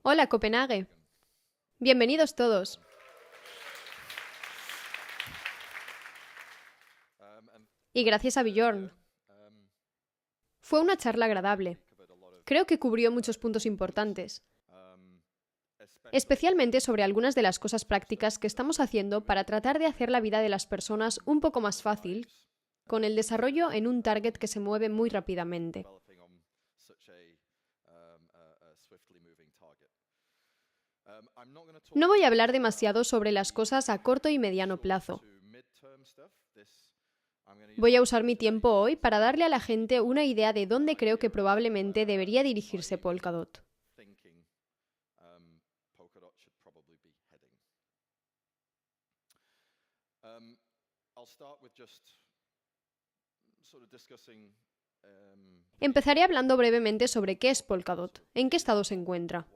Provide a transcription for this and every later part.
Hola, Copenhague. Bienvenidos todos. Y gracias a Bjorn. Fue una charla agradable. Creo que cubrió muchos puntos importantes, especialmente sobre algunas de las cosas prácticas que estamos haciendo para tratar de hacer la vida de las personas un poco más fácil con el desarrollo en un target que se mueve muy rápidamente. No voy a hablar demasiado sobre las cosas a corto y mediano plazo. Voy a usar mi tiempo hoy para darle a la gente una idea de dónde creo que probablemente debería dirigirse Polkadot. Empezaré hablando brevemente sobre qué es Polkadot, en qué estado se encuentra.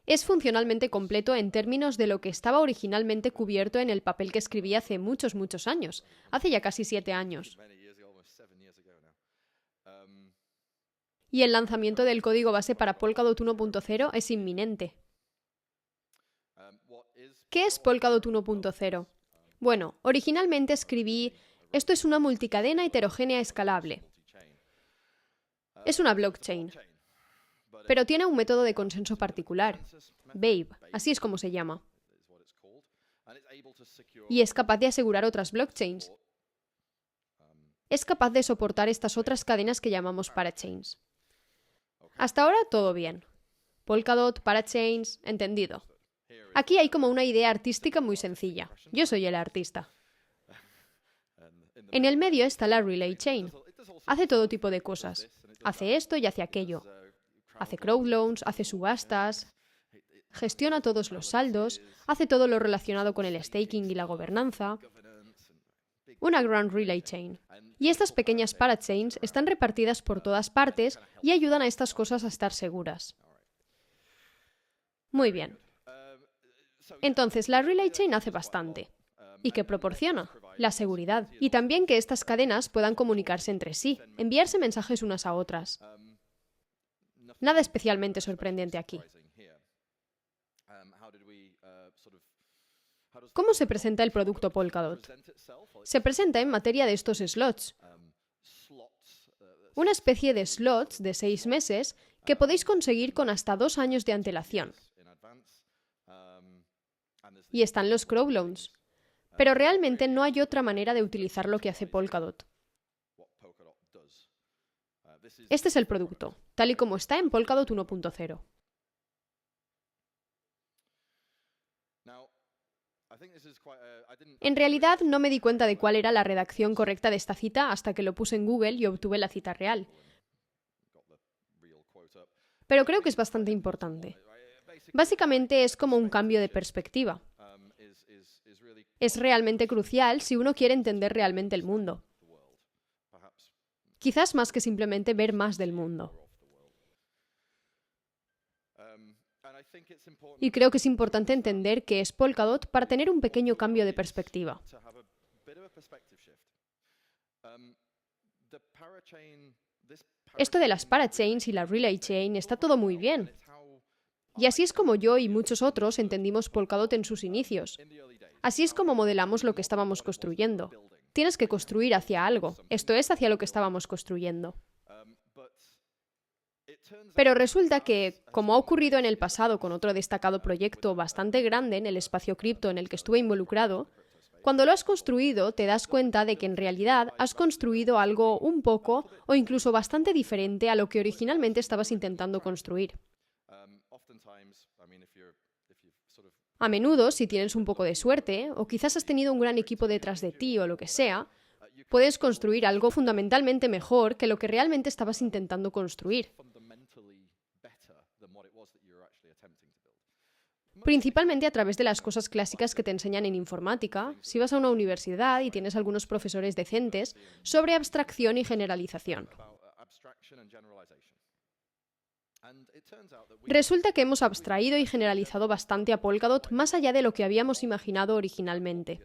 Es funcionalmente completo en términos de lo que estaba originalmente cubierto en el papel que escribí hace muchos años, hace ya casi 7 años. Y el lanzamiento del código base para Polkadot 1.0 es inminente. ¿Qué es Polkadot 1.0? Bueno, originalmente escribí: esto es una multicadena heterogénea escalable. Es una blockchain, pero tiene un método de consenso particular, Babe, así es como se llama. Y es capaz de asegurar otras blockchains. Es capaz de soportar estas otras cadenas que llamamos parachains. Hasta ahora todo bien. Polkadot, parachains, entendido. Aquí hay como una idea artística muy sencilla. Yo soy el artista. En el medio está la relay chain. Hace todo tipo de cosas. Hace esto y hace aquello. Hace crowdloans, hace subastas, gestiona todos los saldos, hace todo lo relacionado con el staking y la gobernanza. Una gran relay chain. Y estas pequeñas parachains están repartidas por todas partes y ayudan a estas cosas a estar seguras. Muy bien. Entonces, la relay chain hace bastante. ¿Y qué proporciona? La seguridad. Y también que estas cadenas puedan comunicarse entre sí, enviarse mensajes unas a otras. Nada especialmente sorprendente aquí. ¿Cómo se presenta el producto Polkadot? Se presenta en materia de estos slots. Una especie de slots de 6 meses que podéis conseguir con hasta 2 años de antelación. Y están los crowdloans. Pero realmente no hay otra manera de utilizar lo que hace Polkadot. Este es el producto, tal y como está en Polkadot 1.0. En realidad no me di cuenta de cuál era la redacción correcta de esta cita hasta que lo puse en Google y obtuve la cita real. Pero creo que es bastante importante. Básicamente es como un cambio de perspectiva. Es realmente crucial si uno quiere entender realmente el mundo. Quizás más que simplemente ver más del mundo. Y creo que es importante entender qué es Polkadot para tener un pequeño cambio de perspectiva. Esto de las parachains y la relay chain está todo muy bien. Y así es como yo y muchos otros entendimos Polkadot en sus inicios. Así es como modelamos lo que estábamos construyendo. Tienes que construir hacia algo. Esto es hacia lo que estábamos construyendo. Pero resulta que, como ha ocurrido en el pasado con otro destacado proyecto bastante grande en el espacio cripto en el que estuve involucrado, cuando lo has construido te das cuenta de que en realidad has construido algo un poco o incluso bastante diferente a lo que originalmente estabas intentando construir. A menudo, si tienes un poco de suerte, o quizás has tenido un gran equipo detrás de ti o lo que sea, puedes construir algo fundamentalmente mejor que lo que realmente estabas intentando construir. Principalmente a través de las cosas clásicas que te enseñan en informática, si vas a una universidad y tienes algunos profesores decentes, sobre abstracción y generalización. Resulta que hemos abstraído y generalizado bastante a Polkadot más allá de lo que habíamos imaginado originalmente.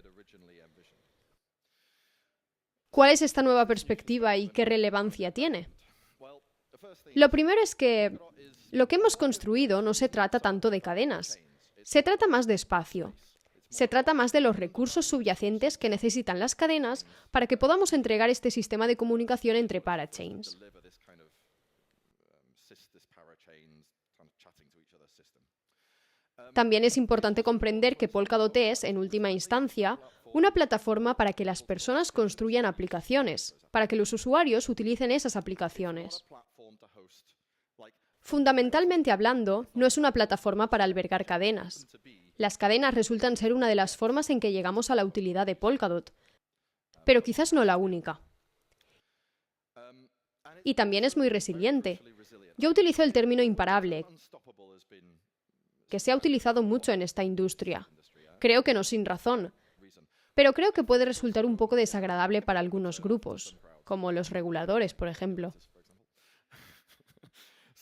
¿Cuál es esta nueva perspectiva y qué relevancia tiene? Lo primero es que lo que hemos construido no se trata tanto de cadenas, se trata más de espacio. Se trata más de los recursos subyacentes que necesitan las cadenas para que podamos entregar este sistema de comunicación entre parachains. También es importante comprender que Polkadot es, en última instancia, una plataforma para que las personas construyan aplicaciones, para que los usuarios utilicen esas aplicaciones. Fundamentalmente hablando, no es una plataforma para albergar cadenas. Las cadenas resultan ser una de las formas en que llegamos a la utilidad de Polkadot, pero quizás no la única. Y también es muy resiliente. Yo utilizo el término imparable, que se ha utilizado mucho en esta industria. Creo que no sin razón, pero creo que puede resultar un poco desagradable para algunos grupos, como los reguladores, por ejemplo.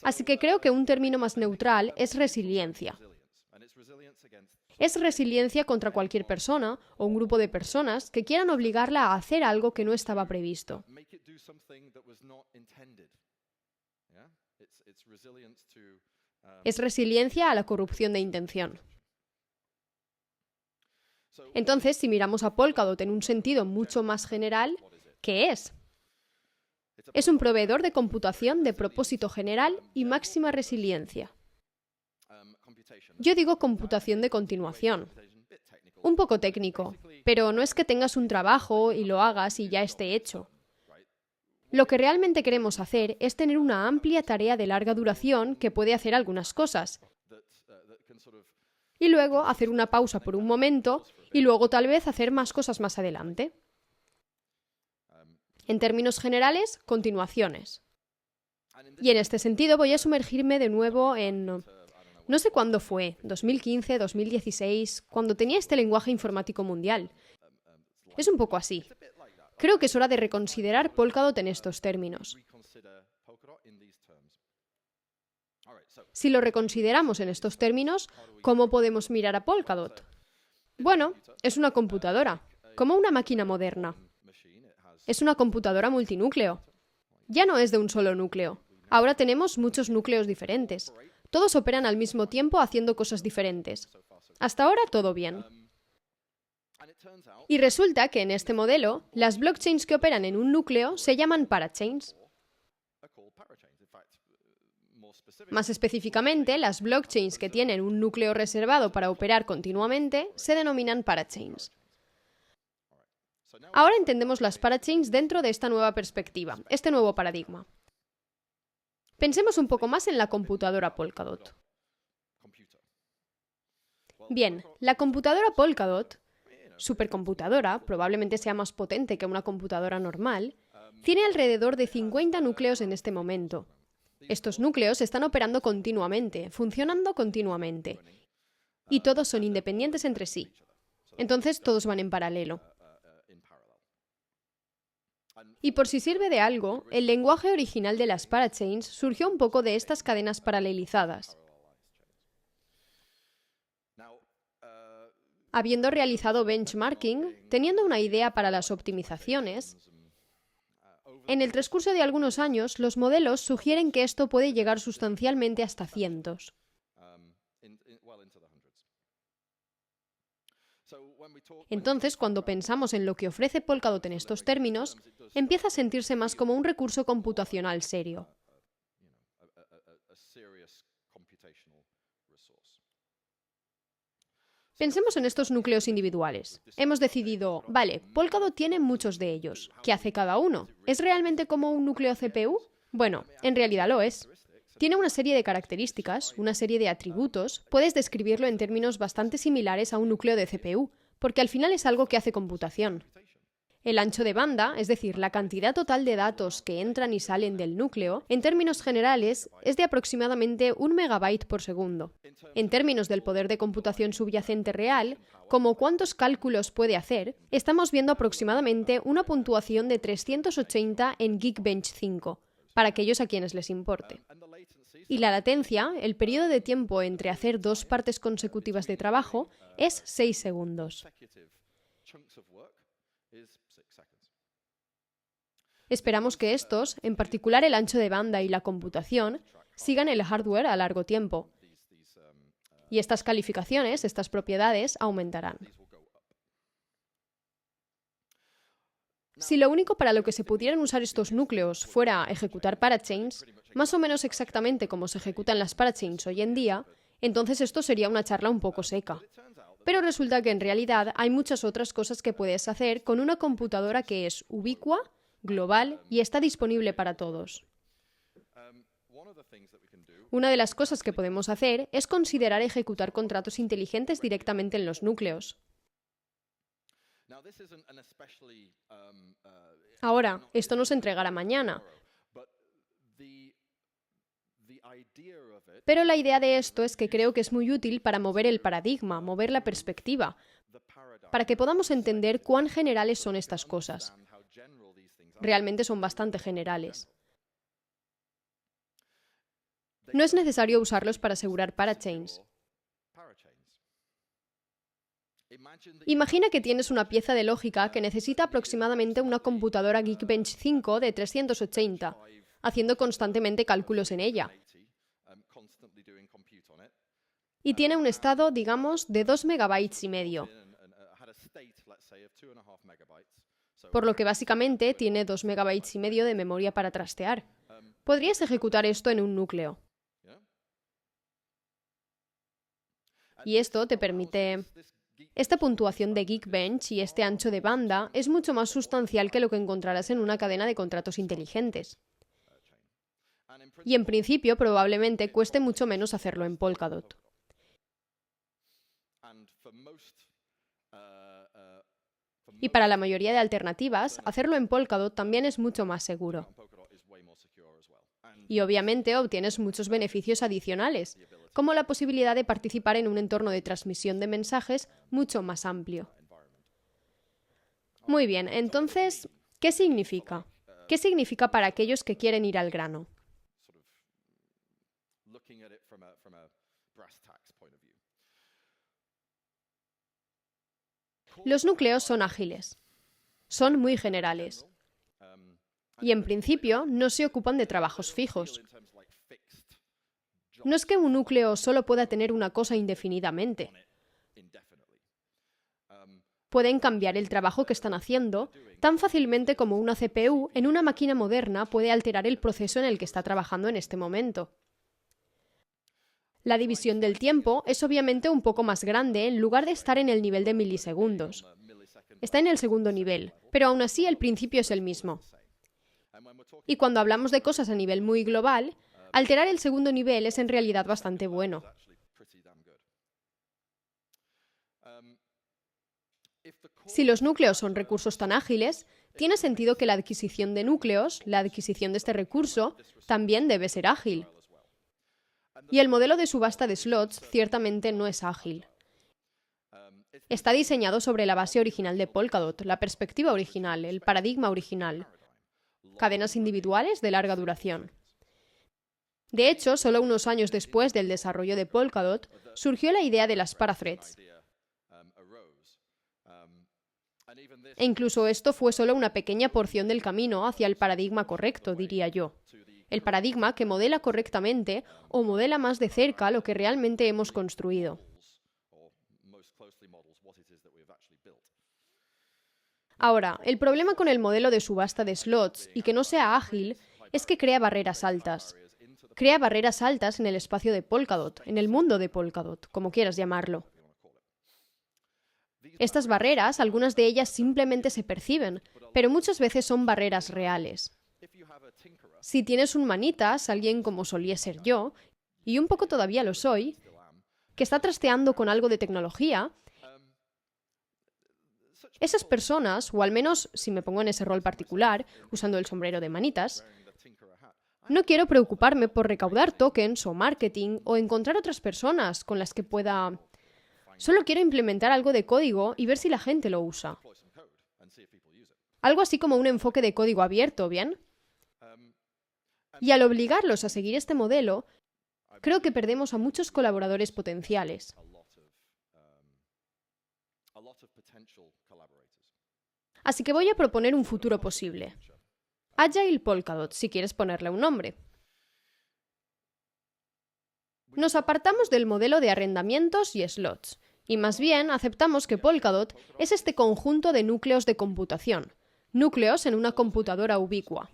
Así que creo que un término más neutral es resiliencia. Es resiliencia contra cualquier persona o un grupo de personas que quieran obligarla a hacer algo que no estaba previsto. Es resiliencia a la corrupción de intención. Entonces, si miramos a Polkadot en un sentido mucho más general, ¿qué es? Es un proveedor de computación de propósito general y máxima resiliencia. Yo digo computación de continuación. Un poco técnico, pero no es que tengas un trabajo y lo hagas y ya esté hecho. Lo que realmente queremos hacer es tener una amplia tarea de larga duración que puede hacer algunas cosas. Y luego hacer una pausa por un momento y luego tal vez hacer más cosas más adelante. En términos generales, continuaciones. Y en este sentido voy a sumergirme de nuevo en... No sé cuándo fue, 2015, 2016, cuando tenía este lenguaje informático mundial. Es un poco así. Creo que es hora de reconsiderar Polkadot en estos términos. Si lo reconsideramos en estos términos, ¿cómo podemos mirar a Polkadot? Bueno, es una computadora, como una máquina moderna. Es una computadora multinúcleo. Ya no es de un solo núcleo. Ahora tenemos muchos núcleos diferentes. Todos operan al mismo tiempo haciendo cosas diferentes. Hasta ahora todo bien. Y resulta que en este modelo, las blockchains que operan en un núcleo se llaman parachains. Más específicamente, las blockchains que tienen un núcleo reservado para operar continuamente se denominan parachains. Ahora entendemos las parachains dentro de esta nueva perspectiva, este nuevo paradigma. Pensemos un poco más en la computadora Polkadot. Bien, la computadora Polkadot, supercomputadora, probablemente sea más potente que una computadora normal, tiene alrededor de 50 núcleos en este momento. Estos núcleos están operando continuamente, funcionando continuamente, y todos son independientes entre sí. Entonces todos van en paralelo. Y por si sirve de algo, el lenguaje original de las parachains surgió un poco de estas cadenas paralelizadas. Habiendo realizado benchmarking, teniendo una idea para las optimizaciones, en el transcurso de algunos años, los modelos sugieren que esto puede llegar sustancialmente hasta cientos. Entonces, cuando pensamos en lo que ofrece Polkadot en estos términos, empieza a sentirse más como un recurso computacional serio. Pensemos en estos núcleos individuales. Hemos decidido, vale, Polkadot tiene muchos de ellos. ¿Qué hace cada uno? ¿Es realmente como un núcleo CPU? Bueno, en realidad lo es. Tiene una serie de características, una serie de atributos. Puedes describirlo en términos bastante similares a un núcleo de CPU, porque al final es algo que hace computación. El ancho de banda, es decir, la cantidad total de datos que entran y salen del núcleo, en términos generales, es de aproximadamente 1 megabyte por segundo. En términos del poder de computación subyacente real, como cuántos cálculos puede hacer, estamos viendo aproximadamente una puntuación de 380 en Geekbench 5, para aquellos a quienes les importe. Y la latencia, el periodo de tiempo entre hacer dos partes consecutivas de trabajo, es 6 segundos. Esperamos que estos, en particular el ancho de banda y la computación, sigan el hardware a largo tiempo. Y estas calificaciones, estas propiedades, aumentarán. Si lo único para lo que se pudieran usar estos núcleos fuera ejecutar parachains, más o menos exactamente como se ejecutan las parachains hoy en día, entonces esto sería una charla un poco seca. Pero resulta que en realidad hay muchas otras cosas que puedes hacer con una computadora que es ubicua, global y está disponible para todos. Una de las cosas que podemos hacer es considerar ejecutar contratos inteligentes directamente en los núcleos. Ahora, esto no se entregará mañana. Pero la idea de esto es que creo que es muy útil para mover el paradigma, mover la perspectiva, para que podamos entender cuán generales son estas cosas. Realmente son bastante generales. No es necesario usarlos para asegurar parachains. Imagina que tienes una pieza de lógica que necesita aproximadamente una computadora Geekbench 5 de 380, haciendo constantemente cálculos en ella. Y tiene un estado, digamos, de 2,5 megabytes. Por lo que básicamente tiene 2,5 megabytes de memoria para trastear. Podrías ejecutar esto en un núcleo. Y esto te permite... Esta puntuación de Geekbench y este ancho de banda es mucho más sustancial que lo que encontrarás en una cadena de contratos inteligentes. Y en principio probablemente cueste mucho menos hacerlo en Polkadot. Y para la mayoría de alternativas, hacerlo en Polkadot también es mucho más seguro. Y obviamente obtienes muchos beneficios adicionales, como la posibilidad de participar en un entorno de transmisión de mensajes mucho más amplio. Muy bien, entonces, ¿qué significa? ¿Qué significa para aquellos que quieren ir al grano? Los núcleos son ágiles, son muy generales y en principio no se ocupan de trabajos fijos. No es que un núcleo solo pueda tener una cosa indefinidamente. Pueden cambiar el trabajo que están haciendo tan fácilmente como una CPU en una máquina moderna puede alterar el proceso en el que está trabajando en este momento. La división del tiempo es obviamente un poco más grande en lugar de estar en el nivel de milisegundos. Está en el segundo nivel, pero aún así el principio es el mismo. Y cuando hablamos de cosas a nivel muy global, alterar el segundo nivel es en realidad bastante bueno. Si los núcleos son recursos tan ágiles, tiene sentido que la adquisición de núcleos, la adquisición de este recurso, también debe ser ágil. Y el modelo de subasta de slots ciertamente no es ágil. Está diseñado sobre la base original de Polkadot, la perspectiva original, el paradigma original. Cadenas individuales de larga duración. De hecho, solo unos años después del desarrollo de Polkadot, surgió la idea de las parathreads. E incluso esto fue solo una pequeña porción del camino hacia el paradigma correcto, diría yo. El paradigma que modela correctamente o modela más de cerca lo que realmente hemos construido. Ahora, el problema con el modelo de subasta de slots y que no sea ágil es que crea barreras altas. Crea barreras altas en el espacio de Polkadot, en el mundo de Polkadot, como quieras llamarlo. Estas barreras, algunas de ellas simplemente se perciben, pero muchas veces son barreras reales. Si tienes un manitas, alguien como solía ser yo, y un poco todavía lo soy, que está trasteando con algo de tecnología, esas personas, o al menos si me pongo en ese rol particular, usando el sombrero de manitas, no quiero preocuparme por recaudar tokens o marketing o encontrar otras personas con las que pueda... Solo quiero implementar algo de código y ver si la gente lo usa. Algo así como un enfoque de código abierto, ¿bien? Y al obligarlos a seguir este modelo, creo que perdemos a muchos colaboradores potenciales. Así que voy a proponer un futuro posible. Agile Polkadot, si quieres ponerle un nombre. Nos apartamos del modelo de arrendamientos y slots, y más bien aceptamos que Polkadot es este conjunto de núcleos de computación, núcleos en una computadora ubicua.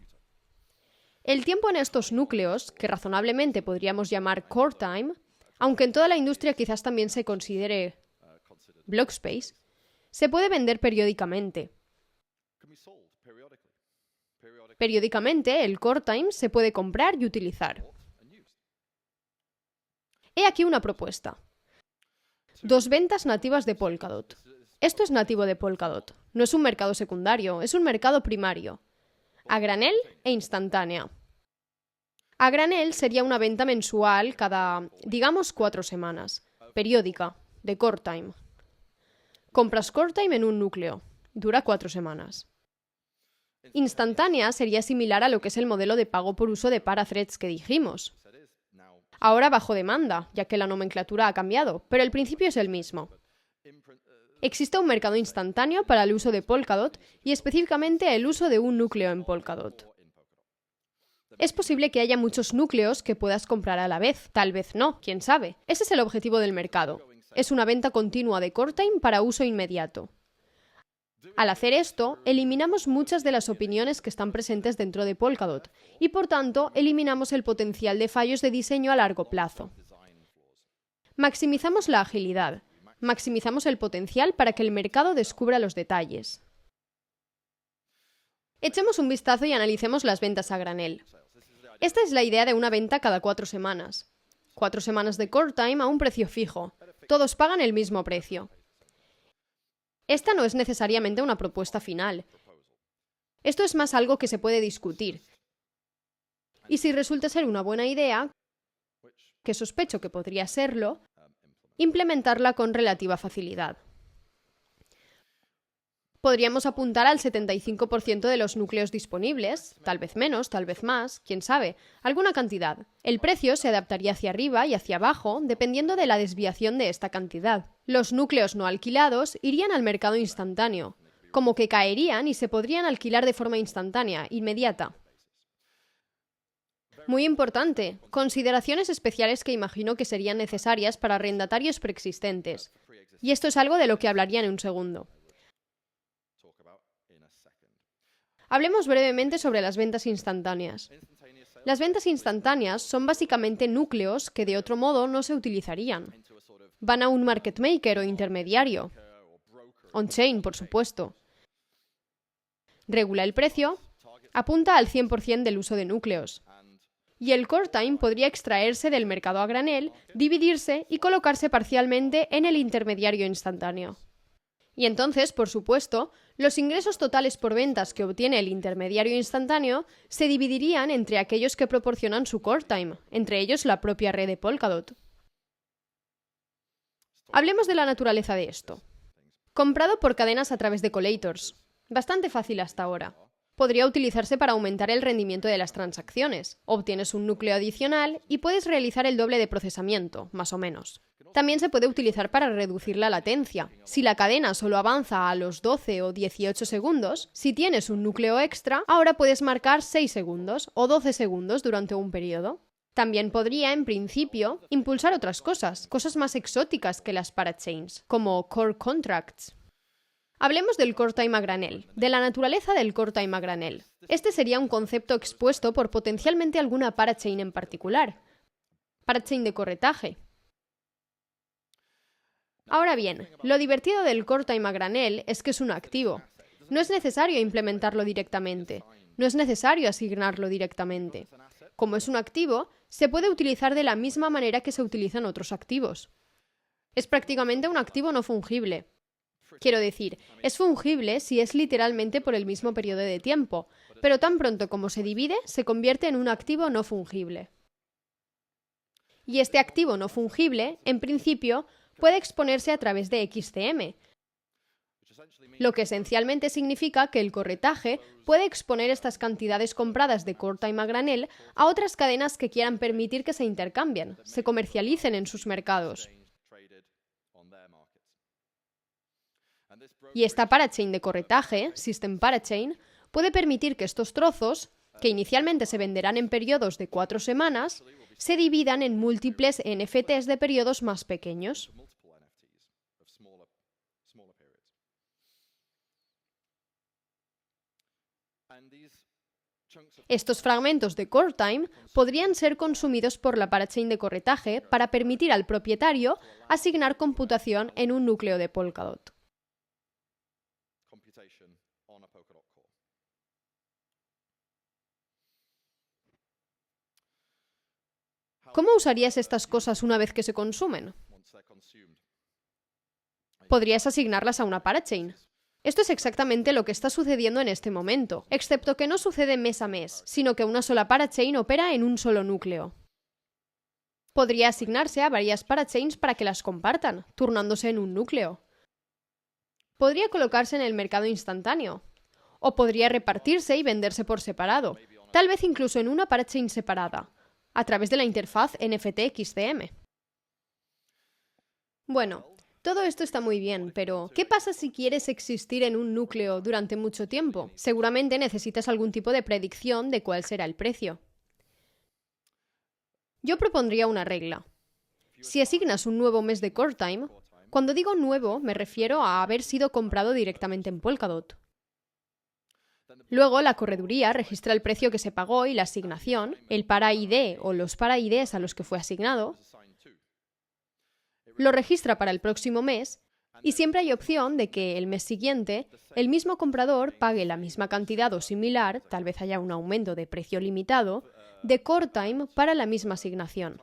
El tiempo en estos núcleos, que razonablemente podríamos llamar core time, aunque en toda la industria quizás también se considere block space, se puede vender periódicamente. Periódicamente, el core time se puede comprar y utilizar. He aquí una propuesta. 2 ventas nativas de Polkadot. Esto es nativo de Polkadot. No es un mercado secundario, es un mercado primario. A granel e instantánea. A granel sería una venta mensual cada, digamos, 4 semanas. Periódica, de core time. Compras core time en un núcleo. Dura 4 semanas. Instantánea sería similar a lo que es el modelo de pago por uso de parathreads que dijimos. Ahora bajo demanda, ya que la nomenclatura ha cambiado, pero el principio es el mismo. Existe un mercado instantáneo para el uso de Polkadot y específicamente el uso de un núcleo en Polkadot. Es posible que haya muchos núcleos que puedas comprar a la vez, tal vez no, quién sabe. Ese es el objetivo del mercado. Es una venta continua de core time para uso inmediato. Al hacer esto, eliminamos muchas de las opiniones que están presentes dentro de Polkadot y, por tanto, eliminamos el potencial de fallos de diseño a largo plazo. Maximizamos la agilidad, maximizamos el potencial para que el mercado descubra los detalles. Echemos un vistazo y analicemos las ventas a granel. Esta es la idea de una venta cada 4 semanas. 4 semanas de core time a un precio fijo. Todos pagan el mismo precio. Esta no es necesariamente una propuesta final. Esto es más algo que se puede discutir. Y si resulta ser una buena idea, que sospecho que podría serlo, implementarla con relativa facilidad. Podríamos apuntar al 75% de los núcleos disponibles, tal vez menos, tal vez más, quién sabe, alguna cantidad. El precio se adaptaría hacia arriba y hacia abajo dependiendo de la desviación de esta cantidad. Los núcleos no alquilados irían al mercado instantáneo, como que caerían y se podrían alquilar de forma instantánea, inmediata. Muy importante, consideraciones especiales que imagino que serían necesarias para arrendatarios preexistentes. Y esto es algo de lo que hablaría en un segundo. Hablemos brevemente sobre las ventas instantáneas. Las ventas instantáneas son básicamente núcleos que de otro modo no se utilizarían. Van a un market maker o intermediario. On-chain, por supuesto. Regula el precio, apunta al 100% del uso de núcleos. Y el core time podría extraerse del mercado a granel, dividirse y colocarse parcialmente en el intermediario instantáneo. Y entonces, por supuesto, los ingresos totales por ventas que obtiene el intermediario instantáneo se dividirían entre aquellos que proporcionan su core time, entre ellos la propia red de Polkadot. Hablemos de la naturaleza de esto. Comprado por cadenas a través de collators. Bastante fácil hasta ahora. Podría utilizarse para aumentar el rendimiento de las transacciones. Obtienes un núcleo adicional y puedes realizar el doble de procesamiento, más o menos. También se puede utilizar para reducir la latencia. Si la cadena solo avanza a los 12 o 18 segundos, si tienes un núcleo extra, ahora puedes marcar 6 segundos o 12 segundos durante un periodo. También podría, en principio, impulsar otras cosas más exóticas que las parachains, como core contracts. Hablemos del core time a granel, de la naturaleza del core time a granel. Este sería un concepto expuesto por potencialmente alguna parachain en particular. Parachain de corretaje. Ahora bien, lo divertido del core time a granel es que es un activo. No es necesario implementarlo directamente. No es necesario asignarlo directamente. Como es un activo, se puede utilizar de la misma manera que se utilizan otros activos. Es prácticamente un activo no fungible. Quiero decir, es fungible si es literalmente por el mismo periodo de tiempo, pero tan pronto como se divide, se convierte en un activo no fungible. Y este activo no fungible, en principio, puede exponerse a través de XCM, lo que esencialmente significa que el corretaje puede exponer estas cantidades compradas de core time a granel a otras cadenas que quieran permitir que se intercambien, se comercialicen en sus mercados. Y esta parachain de corretaje, System Parachain, puede permitir que estos trozos, que inicialmente se venderán en periodos de 4 semanas, se dividan en múltiples NFTs de periodos más pequeños. Estos fragmentos de core time podrían ser consumidos por la parachain de corretaje para permitir al propietario asignar computación en un núcleo de Polkadot. ¿Cómo usarías estas cosas una vez que se consumen? Podrías asignarlas a una parachain. Esto es exactamente lo que está sucediendo en este momento, excepto que no sucede mes a mes, sino que una sola parachain opera en un solo núcleo. Podría asignarse a varias parachains para que las compartan, turnándose en un núcleo. Podría colocarse en el mercado instantáneo, o podría repartirse y venderse por separado, tal vez incluso en una parachain separada, a través de la interfaz NFT XCM. Bueno, todo esto está muy bien, pero ¿qué pasa si quieres existir en un núcleo durante mucho tiempo? Seguramente necesitas algún tipo de predicción de cuál será el precio. Yo propondría una regla. Si asignas un nuevo mes de core time, cuando digo nuevo me refiero a haber sido comprado directamente en Polkadot. Luego, la correduría registra el precio que se pagó y la asignación, el para ID o los para IDs a los que fue asignado, lo registra para el próximo mes y siempre hay opción de que el mes siguiente el mismo comprador pague la misma cantidad o similar, tal vez haya un aumento de precio limitado, de core time para la misma asignación.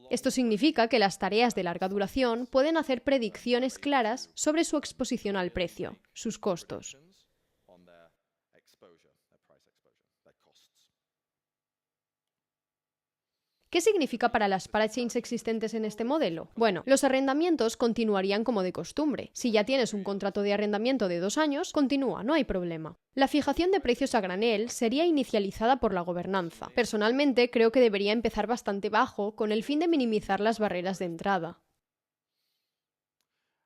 Esto significa que las tareas de larga duración pueden hacer predicciones claras sobre su exposición al precio, sus costos. ¿Qué significa para las parachains existentes en este modelo? Bueno, los arrendamientos continuarían como de costumbre. Si ya tienes un contrato de arrendamiento de 2 años, continúa, no hay problema. La fijación de precios a granel sería inicializada por la gobernanza. Personalmente, creo que debería empezar bastante bajo con el fin de minimizar las barreras de entrada.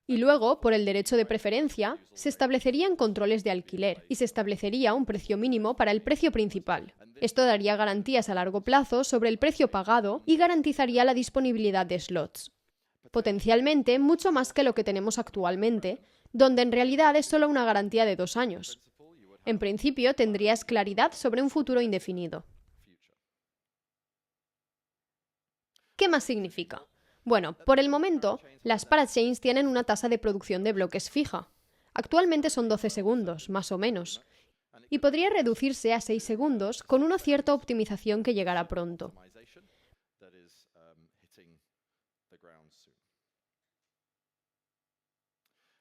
Y luego, por el derecho de preferencia, se establecerían controles de alquiler y se establecería un precio mínimo para el precio principal. Esto daría garantías a largo plazo sobre el precio pagado y garantizaría la disponibilidad de slots. Potencialmente mucho más que lo que tenemos actualmente, donde en realidad es solo una garantía de 2 años. En principio tendrías claridad sobre un futuro indefinido. ¿Qué más significa? Bueno, por el momento, las parachains tienen una tasa de producción de bloques fija. Actualmente son 12 segundos, más o menos, y podría reducirse a 6 segundos con una cierta optimización que llegará pronto.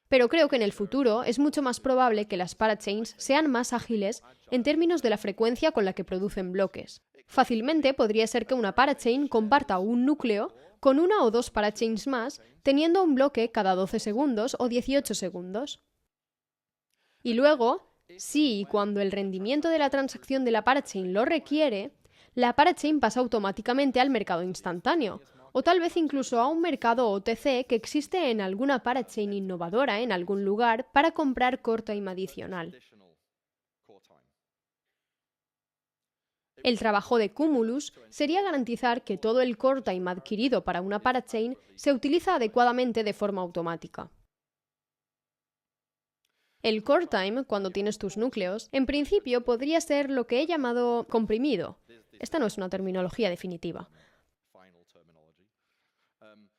Pero creo que en el futuro es mucho más probable que las parachains sean más ágiles en términos de la frecuencia con la que producen bloques. Fácilmente podría ser que una parachain comparta un núcleo con una o dos parachains más, teniendo un bloque cada 12 segundos o 18 segundos. Y luego, si y cuando el rendimiento de la transacción de la parachain lo requiere, la parachain pasa automáticamente al mercado instantáneo, o tal vez incluso a un mercado OTC que existe en alguna parachain innovadora en algún lugar para comprar core time adicional. El trabajo de Cumulus sería garantizar que todo el core time adquirido para una parachain se utiliza adecuadamente de forma automática. El core time, cuando tienes tus núcleos, en principio podría ser lo que he llamado comprimido. Esta no es una terminología definitiva.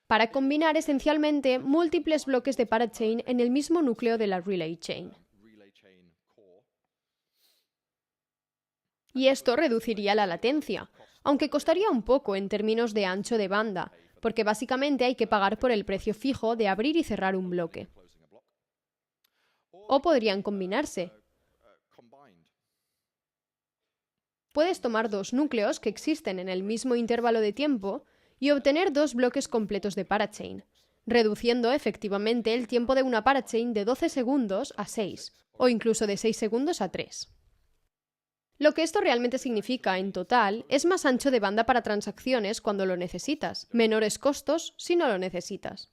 Para combinar esencialmente múltiples bloques de parachain en el mismo núcleo de la relay chain. Y esto reduciría la latencia, aunque costaría un poco en términos de ancho de banda, porque básicamente hay que pagar por el precio fijo de abrir y cerrar un bloque. O podrían combinarse. Puedes tomar 2 núcleos que existen en el mismo intervalo de tiempo y obtener 2 bloques completos de parachain, reduciendo efectivamente el tiempo de una parachain de 12 segundos a 6, o incluso de 6 segundos a 3. Lo que esto realmente significa, en total, es más ancho de banda para transacciones cuando lo necesitas, menores costos si no lo necesitas.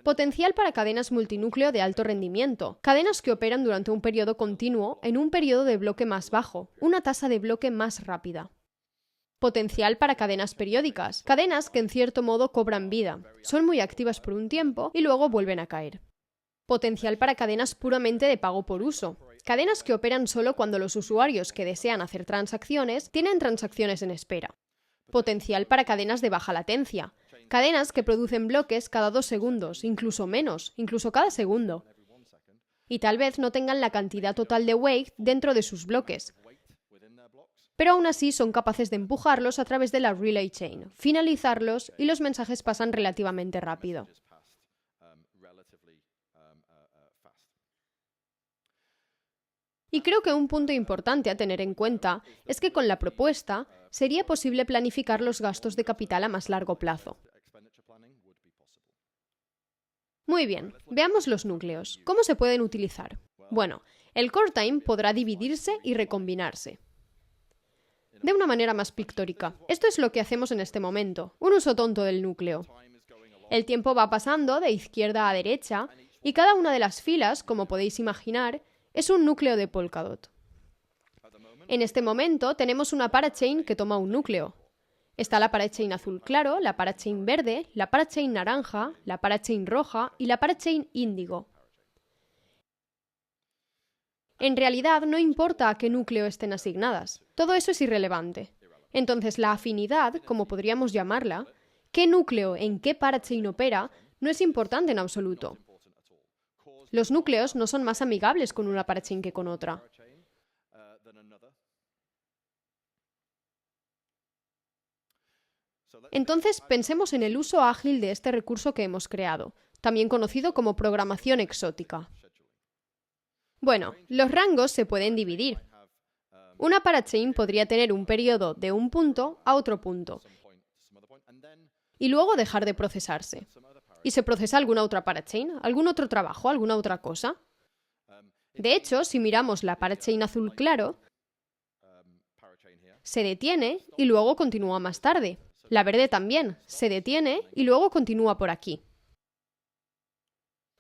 Potencial para cadenas multinúcleo de alto rendimiento, cadenas que operan durante un periodo continuo en un periodo de bloque más bajo, una tasa de bloque más rápida. Potencial para cadenas periódicas, cadenas que en cierto modo cobran vida, son muy activas por un tiempo y luego vuelven a caer. Potencial para cadenas puramente de pago por uso, cadenas que operan solo cuando los usuarios que desean hacer transacciones tienen transacciones en espera. Potencial para cadenas de baja latencia, cadenas que producen bloques cada 2 segundos, incluso menos, incluso cada segundo. Y tal vez no tengan la cantidad total de wait dentro de sus bloques, pero aún así son capaces de empujarlos a través de la relay chain, finalizarlos y los mensajes pasan relativamente rápido. Y creo que un punto importante a tener en cuenta es que con la propuesta sería posible planificar los gastos de capital a más largo plazo. Muy bien, veamos los núcleos. ¿Cómo se pueden utilizar? Bueno, el core time podrá dividirse y recombinarse. De una manera más pictórica. Esto es lo que hacemos en este momento, un uso tonto del núcleo. El tiempo va pasando de izquierda a derecha y cada una de las filas, como podéis imaginar, es un núcleo de Polkadot. En este momento tenemos una parachain que toma un núcleo. Está la parachain azul claro, la parachain verde, la parachain naranja, la parachain roja y la parachain índigo. En realidad no importa a qué núcleo estén asignadas, todo eso es irrelevante. Entonces la afinidad, como podríamos llamarla, qué núcleo en qué parachain opera, no es importante en absoluto. Los núcleos no son más amigables con una parachain que con otra. Entonces pensemos en el uso ágil de este recurso que hemos creado, también conocido como programación exótica. Bueno, los rangos se pueden dividir. Una parachain podría tener un periodo de un punto a otro punto y luego dejar de procesarse. ¿Y se procesa alguna otra parachain? ¿Algún otro trabajo? ¿Alguna otra cosa? De hecho, si miramos la parachain azul claro, se detiene y luego continúa más tarde. La verde también, se detiene y luego continúa por aquí.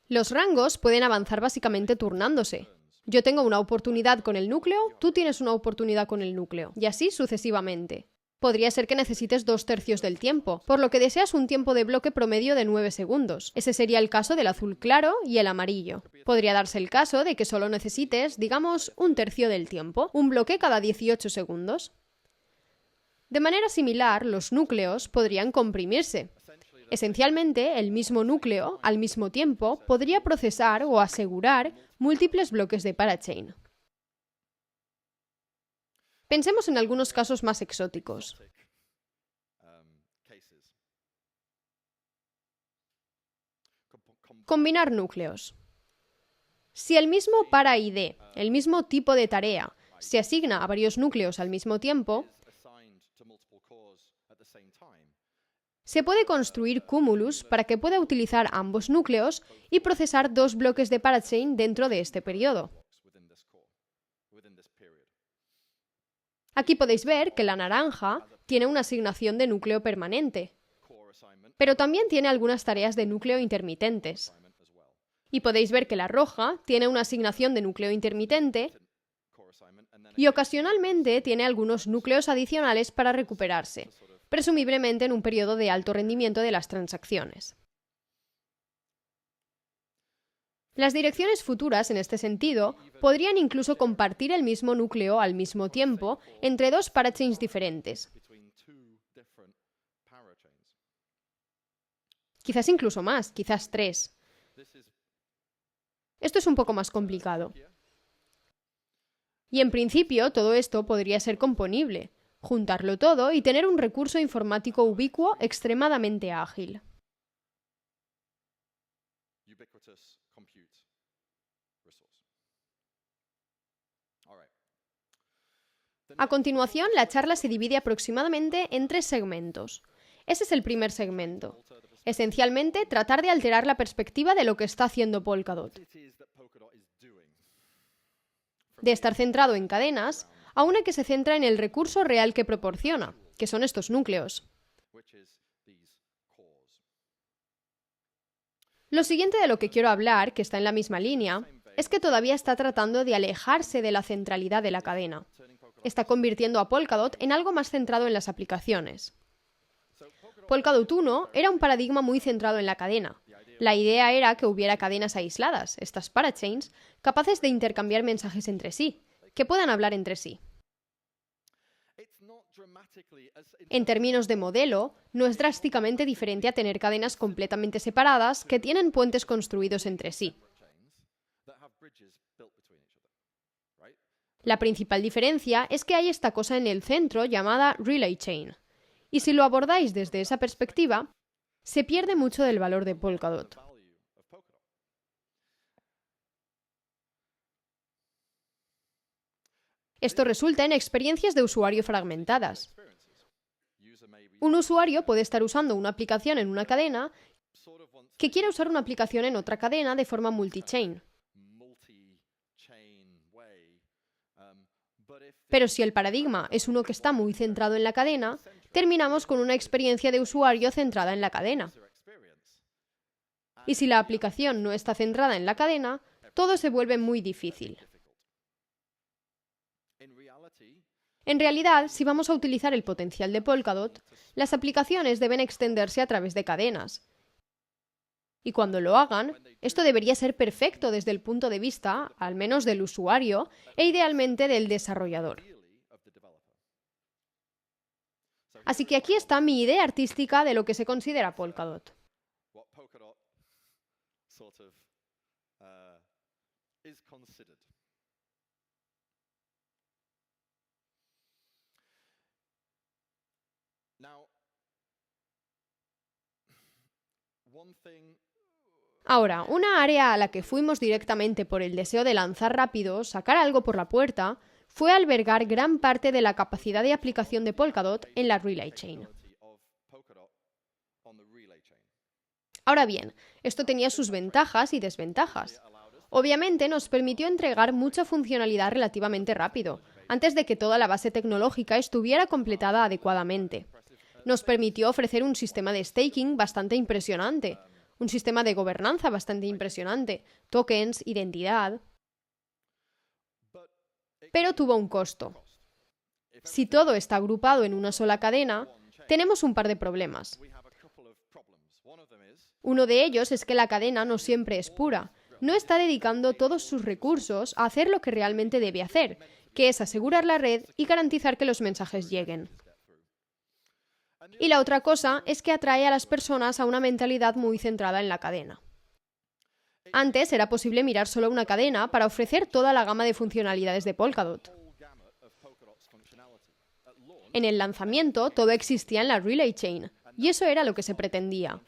Los rangos pueden avanzar básicamente turnándose. Yo tengo una oportunidad con el núcleo, tú tienes una oportunidad con el núcleo, y así sucesivamente. Podría ser que necesites 2/3 del tiempo, por lo que deseas un tiempo de bloque promedio de 9 segundos. Ese sería el caso del azul claro y el amarillo. Podría darse el caso de que solo necesites, digamos, 1/3 del tiempo, un bloque cada 18 segundos. De manera similar, los núcleos podrían comprimirse. Esencialmente, el mismo núcleo, al mismo tiempo, podría procesar o asegurar múltiples bloques de parachain. Pensemos en algunos casos más exóticos. Combinar núcleos. Si el mismo para-ID, el mismo tipo de tarea, se asigna a varios núcleos al mismo tiempo, se puede construir cumulus para que pueda utilizar ambos núcleos y procesar 2 bloques de parachain dentro de este periodo. Aquí podéis ver que la naranja tiene una asignación de núcleo permanente, pero también tiene algunas tareas de núcleo intermitentes. Y podéis ver que la roja tiene una asignación de núcleo intermitente y ocasionalmente tiene algunos núcleos adicionales para recuperarse, presumiblemente en un periodo de alto rendimiento de las transacciones. Las direcciones futuras, en este sentido, podrían incluso compartir el mismo núcleo al mismo tiempo entre 2 parachains diferentes. Quizás incluso más, quizás 3. Esto es un poco más complicado. Y en principio todo esto podría ser componible, juntarlo todo y tener un recurso informático ubicuo extremadamente ágil. A continuación, la charla se divide aproximadamente en 3 segmentos. Ese es el primer segmento. Esencialmente, tratar de alterar la perspectiva de lo que está haciendo Polkadot. De estar centrado en cadenas, a una que se centra en el recurso real que proporciona, que son estos núcleos. Lo siguiente de lo que quiero hablar, que está en la misma línea, es que todavía está tratando de alejarse de la centralidad de la cadena. Está convirtiendo a Polkadot en algo más centrado en las aplicaciones. Polkadot 1 era un paradigma muy centrado en la cadena. La idea era que hubiera cadenas aisladas, estas parachains, capaces de intercambiar mensajes entre sí, que puedan hablar entre sí. En términos de modelo, no es drásticamente diferente a tener cadenas completamente separadas que tienen puentes construidos entre sí. La principal diferencia es que hay esta cosa en el centro llamada Relay Chain. Y si lo abordáis desde esa perspectiva, se pierde mucho del valor de Polkadot. Esto resulta en experiencias de usuario fragmentadas. Un usuario puede estar usando una aplicación en una cadena que quiere usar una aplicación en otra cadena de forma multi-chain. Pero si el paradigma es uno que está muy centrado en la cadena, terminamos con una experiencia de usuario centrada en la cadena. Y si la aplicación no está centrada en la cadena, todo se vuelve muy difícil. En realidad, si vamos a utilizar el potencial de Polkadot, las aplicaciones deben extenderse a través de cadenas. Y cuando lo hagan, esto debería ser perfecto desde el punto de vista, al menos del usuario, e idealmente del desarrollador. Así que aquí está mi idea artística de lo que se considera Polkadot. Ahora, una área a la que fuimos directamente por el deseo de lanzar rápido, sacar algo por la puerta, fue albergar gran parte de la capacidad de aplicación de Polkadot en la Relay Chain. Ahora bien, esto tenía sus ventajas y desventajas. Obviamente nos permitió entregar mucha funcionalidad relativamente rápido, antes de que toda la base tecnológica estuviera completada adecuadamente. Nos permitió ofrecer un sistema de staking bastante impresionante, un sistema de gobernanza bastante impresionante, tokens, identidad. Pero tuvo un costo. Si todo está agrupado en una sola cadena, tenemos un par de problemas. Uno de ellos es que la cadena no siempre es pura. No está dedicando todos sus recursos a hacer lo que realmente debe hacer, que es asegurar la red y garantizar que los mensajes lleguen. Y la otra cosa es que atrae a las personas a una mentalidad muy centrada en la cadena. Antes era posible mirar solo una cadena para ofrecer toda la gama de funcionalidades de Polkadot. En el lanzamiento todo existía en la Relay Chain, y eso era lo que se pretendía.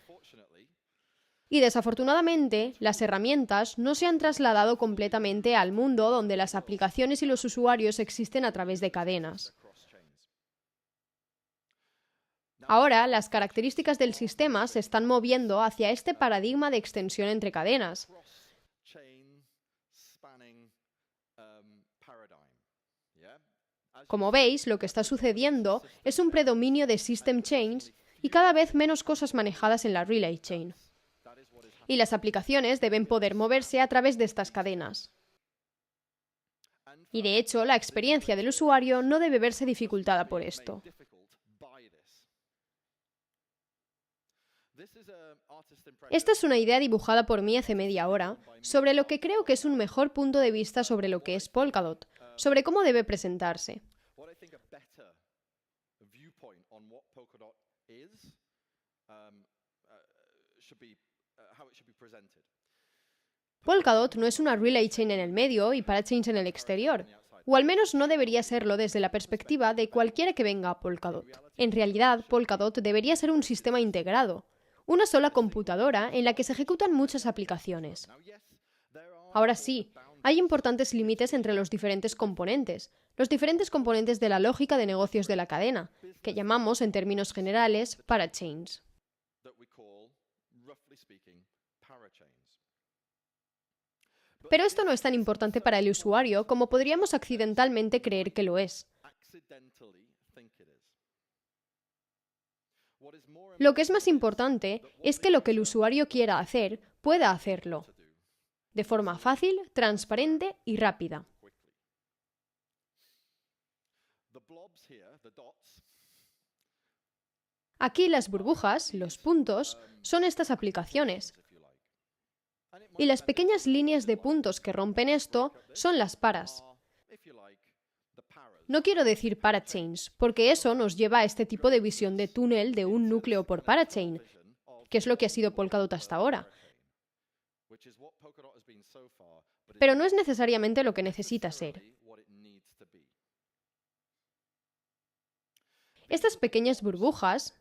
Y desafortunadamente, las herramientas no se han trasladado completamente al mundo donde las aplicaciones y los usuarios existen a través de cadenas. Ahora, las características del sistema se están moviendo hacia este paradigma de extensión entre cadenas. Como veis, lo que está sucediendo es un predominio de system chains y cada vez menos cosas manejadas en la Relay Chain. Y las aplicaciones deben poder moverse a través de estas cadenas. Y de hecho, la experiencia del usuario no debe verse dificultada por esto. Esta es una idea dibujada por mí hace media hora sobre lo que creo que es un mejor punto de vista sobre lo que es Polkadot, sobre cómo debe presentarse. Polkadot no es una relay chain en el medio y parachains en el exterior, o al menos no debería serlo desde la perspectiva de cualquiera que venga a Polkadot. En realidad, Polkadot debería ser un sistema integrado, una sola computadora en la que se ejecutan muchas aplicaciones. Ahora sí, hay importantes límites entre los diferentes componentes de la lógica de negocios de la cadena, que llamamos en términos generales parachains. Pero esto no es tan importante para el usuario como podríamos accidentalmente creer que lo es. Lo que es más importante es que lo que el usuario quiera hacer pueda hacerlo de forma fácil, transparente y rápida. Aquí las burbujas, los puntos, son estas aplicaciones. Y las pequeñas líneas de puntos que rompen esto son las paras. No quiero decir parachains, porque eso nos lleva a este tipo de visión de túnel de un núcleo por parachain, que es lo que ha sido Polkadot hasta ahora. Pero no es necesariamente lo que necesita ser. Estas pequeñas burbujas,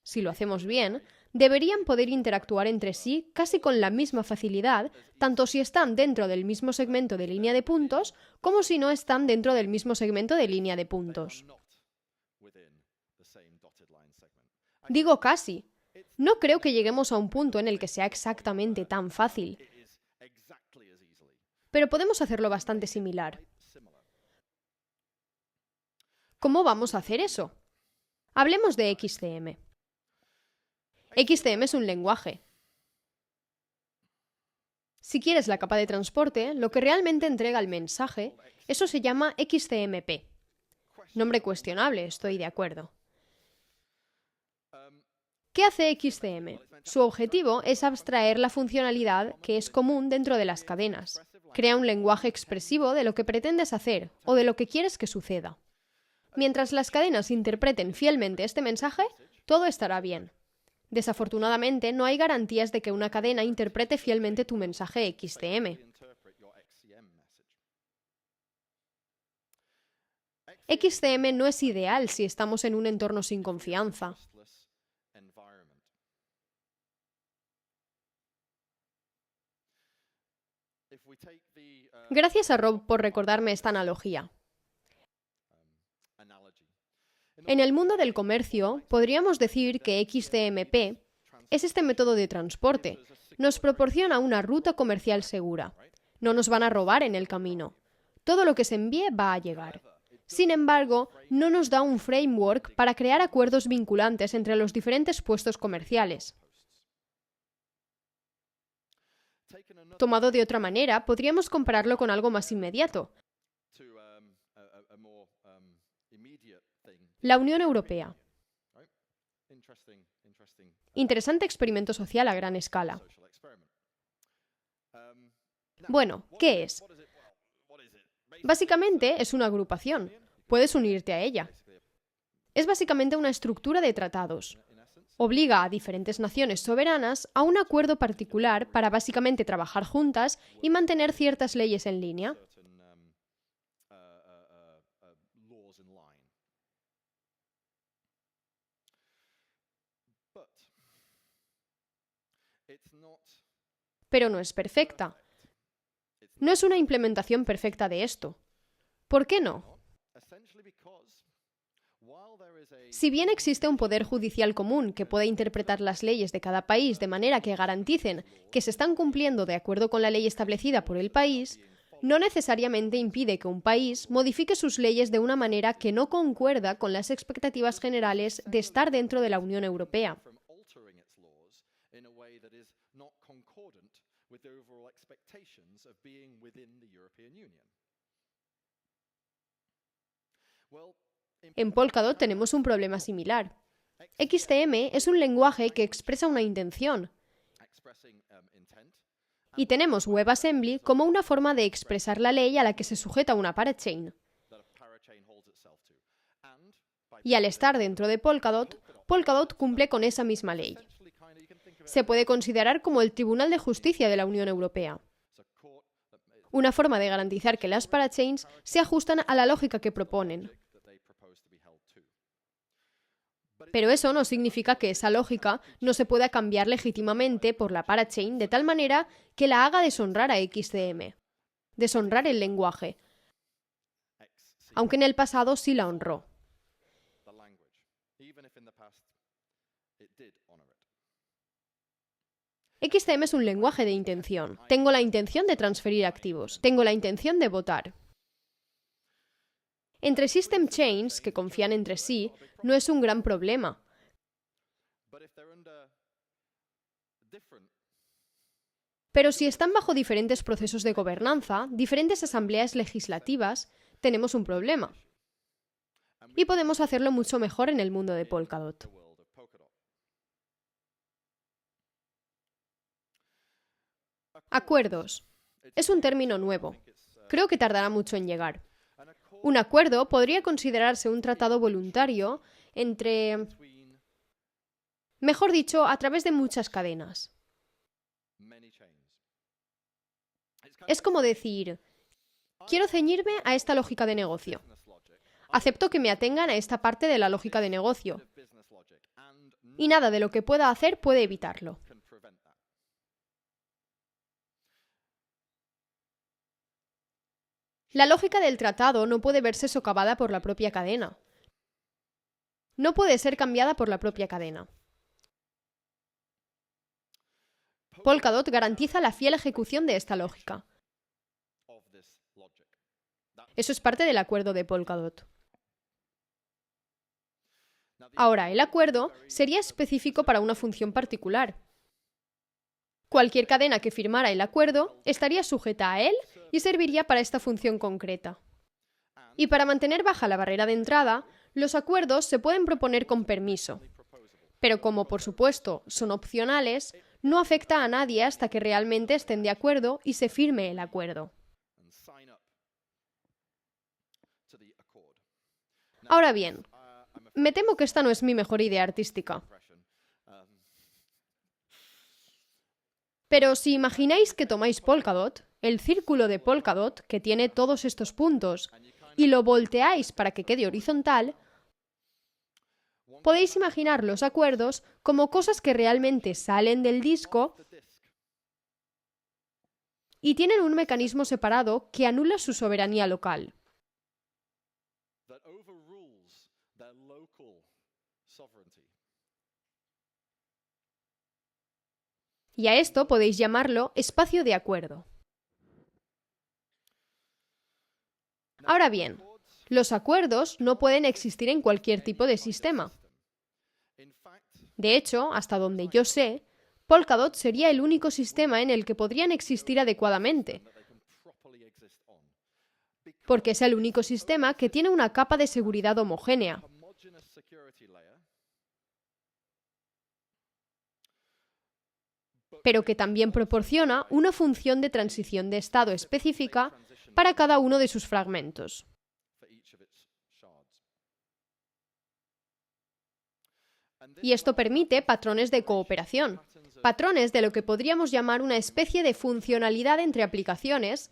si lo hacemos bien, deberían poder interactuar entre sí casi con la misma facilidad, tanto si están dentro del mismo segmento de línea de puntos, como si no están dentro del mismo segmento de línea de puntos. Digo casi. No creo que lleguemos a un punto en el que sea exactamente tan fácil, pero podemos hacerlo bastante similar. ¿Cómo vamos a hacer eso? Hablemos de XCM. XCM es un lenguaje. Si quieres la capa de transporte, lo que realmente entrega el mensaje, eso se llama XCMP. Nombre cuestionable, estoy de acuerdo. ¿Qué hace XCM? Su objetivo es abstraer la funcionalidad que es común dentro de las cadenas. Crea un lenguaje expresivo de lo que pretendes hacer o de lo que quieres que suceda. Mientras las cadenas interpreten fielmente este mensaje, todo estará bien. Desafortunadamente, no hay garantías de que una cadena interprete fielmente tu mensaje XCM. XCM no es ideal si estamos en un entorno sin confianza. Gracias a Rob por recordarme esta analogía. En el mundo del comercio, podríamos decir que XCMP es este método de transporte. Nos proporciona una ruta comercial segura. No nos van a robar en el camino. Todo lo que se envíe va a llegar. Sin embargo, no nos da un framework para crear acuerdos vinculantes entre los diferentes puestos comerciales. Tomado de otra manera, podríamos compararlo con algo más inmediato. La Unión Europea. Interesante experimento social a gran escala. Bueno, ¿qué es? Básicamente es una agrupación. Puedes unirte a ella. Es básicamente una estructura de tratados. Obliga a diferentes naciones soberanas a un acuerdo particular para básicamente trabajar juntas y mantener ciertas leyes en línea. Pero no es perfecta. No es una implementación perfecta de esto. ¿Por qué no? Si bien existe un poder judicial común que puede interpretar las leyes de cada país de manera que garanticen que se están cumpliendo de acuerdo con la ley establecida por el país, no necesariamente impide que un país modifique sus leyes de una manera que no concuerda con las expectativas generales de estar dentro de la Unión Europea. En Polkadot tenemos un problema similar. XCM es un lenguaje que expresa una intención. Y tenemos WebAssembly como una forma de expresar la ley a la que se sujeta una parachain. Y al estar dentro de Polkadot, Polkadot cumple con esa misma ley. Se puede considerar como el Tribunal de Justicia de la Unión Europea. Una forma de garantizar que las parachains se ajustan a la lógica que proponen. Pero eso no significa que esa lógica no se pueda cambiar legítimamente por la parachain de tal manera que la haga deshonrar a XCM, deshonrar el lenguaje, aunque en el pasado sí la honró. XCM es un lenguaje de intención. Tengo la intención de transferir activos. Tengo la intención de votar. Entre system chains, que confían entre sí, no es un gran problema. Pero si están bajo diferentes procesos de gobernanza, diferentes asambleas legislativas, tenemos un problema. Y podemos hacerlo mucho mejor en el mundo de Polkadot. Acuerdos. Es un término nuevo. Creo que tardará mucho en llegar. Un acuerdo podría considerarse un tratado voluntario entre... Mejor dicho, a través de muchas cadenas. Es como decir, quiero ceñirme a esta lógica de negocio. Acepto que me atengan a esta parte de la lógica de negocio. Y nada de lo que pueda hacer puede evitarlo. La lógica del tratado no puede verse socavada por la propia cadena. No puede ser cambiada por la propia cadena. Polkadot garantiza la fiel ejecución de esta lógica. Eso es parte del acuerdo de Polkadot. Ahora, el acuerdo sería específico para una función particular. Cualquier cadena que firmara el acuerdo estaría sujeta a él y serviría para esta función concreta. Y para mantener baja la barrera de entrada, los acuerdos se pueden proponer con permiso. Pero como, por supuesto, son opcionales, no afecta a nadie hasta que realmente estén de acuerdo y se firme el acuerdo. Ahora bien, me temo que esta no es mi mejor idea artística. Pero si imagináis que tomáis Polkadot, el círculo de Polkadot, que tiene todos estos puntos, y lo volteáis para que quede horizontal, podéis imaginar los acuerdos como cosas que realmente salen del disco y tienen un mecanismo separado que anula su soberanía local. Y a esto podéis llamarlo espacio de acuerdo. Ahora bien, los acuerdos no pueden existir en cualquier tipo de sistema. De hecho, hasta donde yo sé, Polkadot sería el único sistema en el que podrían existir adecuadamente, porque es el único sistema que tiene una capa de seguridad homogénea. Pero que también proporciona una función de transición de estado específica para cada uno de sus fragmentos. Y esto permite patrones de cooperación, patrones de lo que podríamos llamar una especie de funcionalidad entre aplicaciones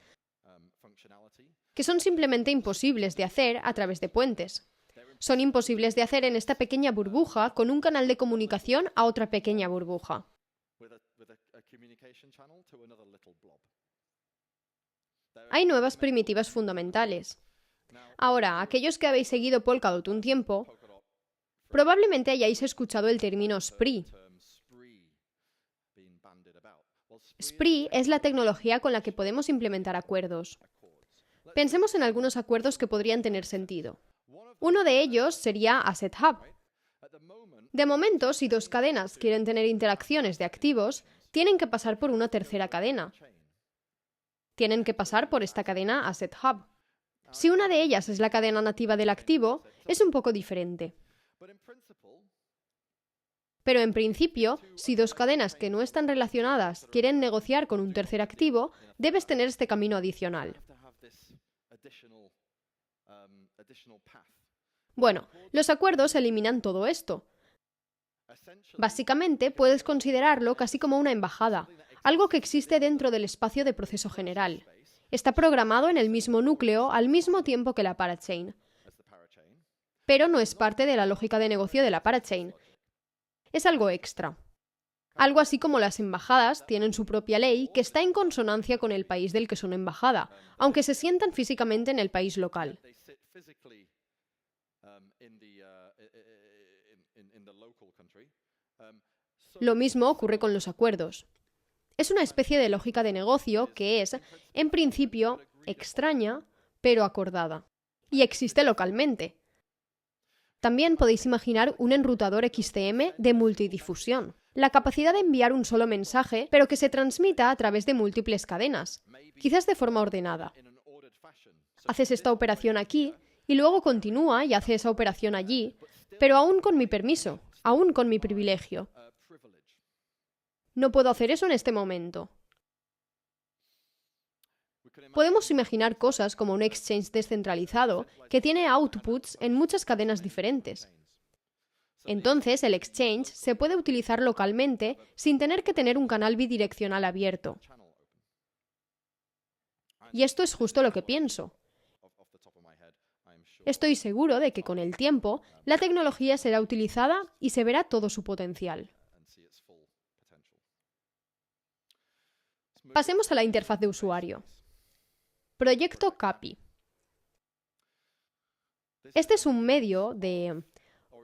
que son simplemente imposibles de hacer a través de puentes. Son imposibles de hacer en esta pequeña burbuja con un canal de comunicación a otra pequeña burbuja. Hay nuevas primitivas fundamentales. Ahora, aquellos que habéis seguido Polkadot un tiempo, probablemente hayáis escuchado el término Spree. Spree es la tecnología con la que podemos implementar acuerdos. Pensemos en algunos acuerdos que podrían tener sentido. Uno de ellos sería Asset Hub. De momento, si dos cadenas quieren tener interacciones de activos, tienen que pasar por una tercera cadena. Tienen que pasar por esta cadena Asset Hub. Si una de ellas es la cadena nativa del activo, es un poco diferente. Pero en principio, si dos cadenas que no están relacionadas quieren negociar con un tercer activo, debes tener este camino adicional. Bueno, los acuerdos eliminan todo esto. Básicamente, puedes considerarlo casi como una embajada, algo que existe dentro del espacio de proceso general. Está programado en el mismo núcleo al mismo tiempo que la parachain, pero no es parte de la lógica de negocio de la parachain. Es algo extra. Algo así como las embajadas tienen su propia ley que está en consonancia con el país del que son embajada, aunque se sientan físicamente en el país local. Lo mismo ocurre con los acuerdos. Es una especie de lógica de negocio que es, en principio, extraña, pero acordada. Y existe localmente. También podéis imaginar un enrutador XCM de multidifusión. La capacidad de enviar un solo mensaje, pero que se transmita a través de múltiples cadenas, quizás de forma ordenada. Haces esta operación aquí y luego continúa y hace esa operación allí, pero aún con mi permiso, aún con mi privilegio. No puedo hacer eso en este momento. Podemos imaginar cosas como un exchange descentralizado que tiene outputs en muchas cadenas diferentes. Entonces, el exchange se puede utilizar localmente sin tener que tener un canal bidireccional abierto. Y esto es justo lo que pienso. Estoy seguro de que con el tiempo la tecnología será utilizada y se verá todo su potencial. Pasemos a la interfaz de usuario. Proyecto CAPI. Este es un medio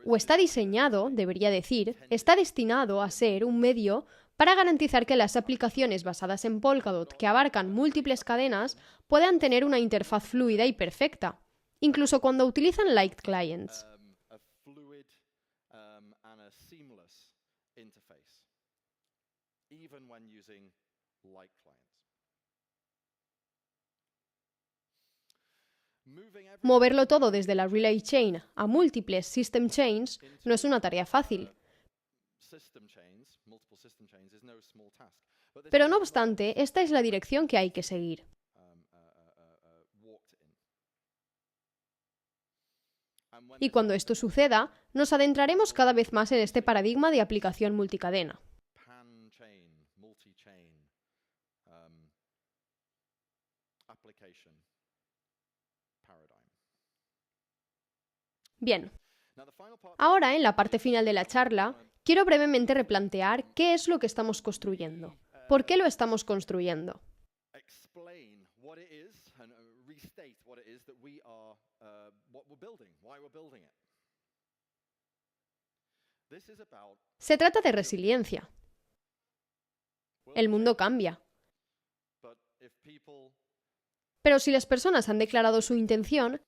o está diseñado, debería decir, está destinado a ser un medio para garantizar que las aplicaciones basadas en Polkadot que abarcan múltiples cadenas puedan tener una interfaz fluida y perfecta, incluso cuando utilizan light clients. Moverlo todo desde la Relay Chain a múltiples System Chains no es una tarea fácil. Pero no obstante, esta es la dirección que hay que seguir. Y cuando esto suceda, nos adentraremos cada vez más en este paradigma de aplicación multicadena. Bien. Ahora, en la parte final de la charla, quiero brevemente replantear qué es lo que estamos construyendo. ¿Por qué lo estamos construyendo? Se trata de resiliencia. El mundo cambia. Pero si las personas han declarado su intención,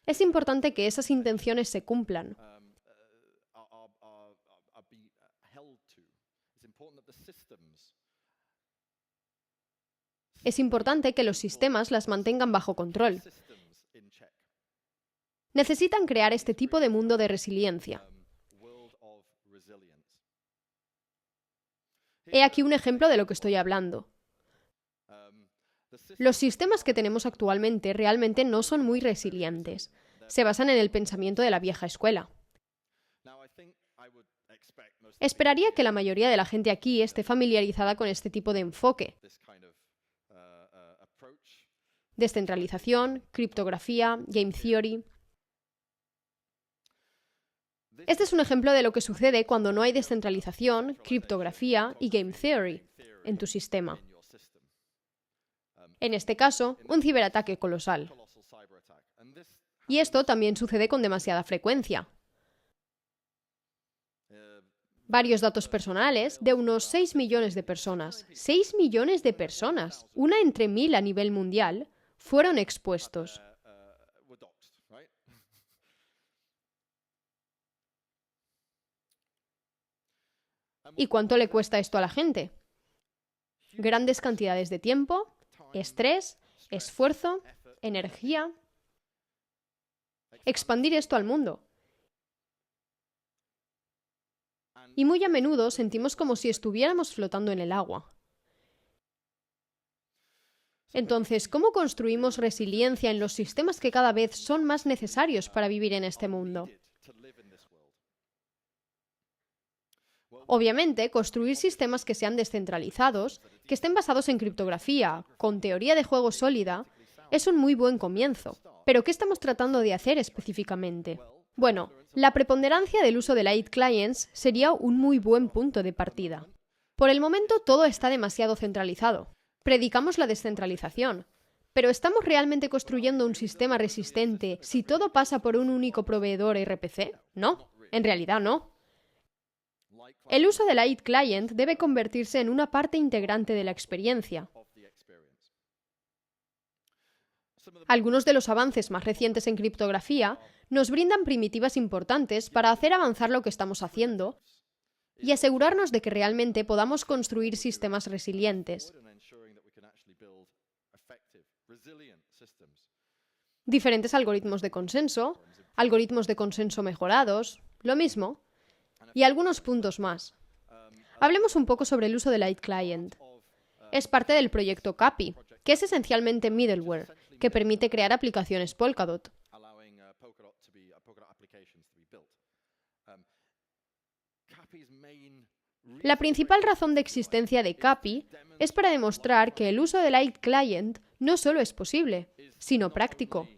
es importante que esas intenciones se cumplan. Es importante que los sistemas las mantengan bajo control. Necesitan crear este tipo de mundo de resiliencia. He aquí un ejemplo de lo que estoy hablando. Los sistemas que tenemos actualmente realmente no son muy resilientes. Se basan en el pensamiento de la vieja escuela. Esperaría que la mayoría de la gente aquí esté familiarizada con este tipo de enfoque. Descentralización, criptografía, game theory. Este es un ejemplo de lo que sucede cuando no hay descentralización, criptografía y game theory en tu sistema. En este caso, un ciberataque colosal. Y esto también sucede con demasiada frecuencia. Varios datos personales de unos 6 millones de personas, 6 millones de personas, una entre 1000 a nivel mundial, fueron expuestos. ¿Y cuánto le cuesta esto a la gente? Grandes cantidades de tiempo, estrés, esfuerzo, energía. Expandir esto al mundo. Y muy a menudo sentimos como si estuviéramos flotando en el agua. Entonces, ¿cómo construimos resiliencia en los sistemas que cada vez son más necesarios para vivir en este mundo? Obviamente, construir sistemas que sean descentralizados, que estén basados en criptografía, con teoría de juego sólida, es un muy buen comienzo. ¿Pero qué estamos tratando de hacer específicamente? Bueno, la preponderancia del uso de light clients sería un muy buen punto de partida. Por el momento todo está demasiado centralizado. Predicamos la descentralización. ¿Pero estamos realmente construyendo un sistema resistente si todo pasa por un único proveedor RPC? No, en realidad no. El uso de light client debe convertirse en una parte integrante de la experiencia. Algunos de los avances más recientes en criptografía nos brindan primitivas importantes para hacer avanzar lo que estamos haciendo, y asegurarnos de que realmente podamos construir sistemas resilientes. Diferentes algoritmos de consenso mejorados, lo mismo, y algunos puntos más. Hablemos un poco sobre el uso de Light Client. Es parte del proyecto CAPI, que es esencialmente middleware, que permite crear aplicaciones Polkadot. La principal razón de existencia de CAPI es para demostrar que el uso de Light Client no solo es posible, sino práctico.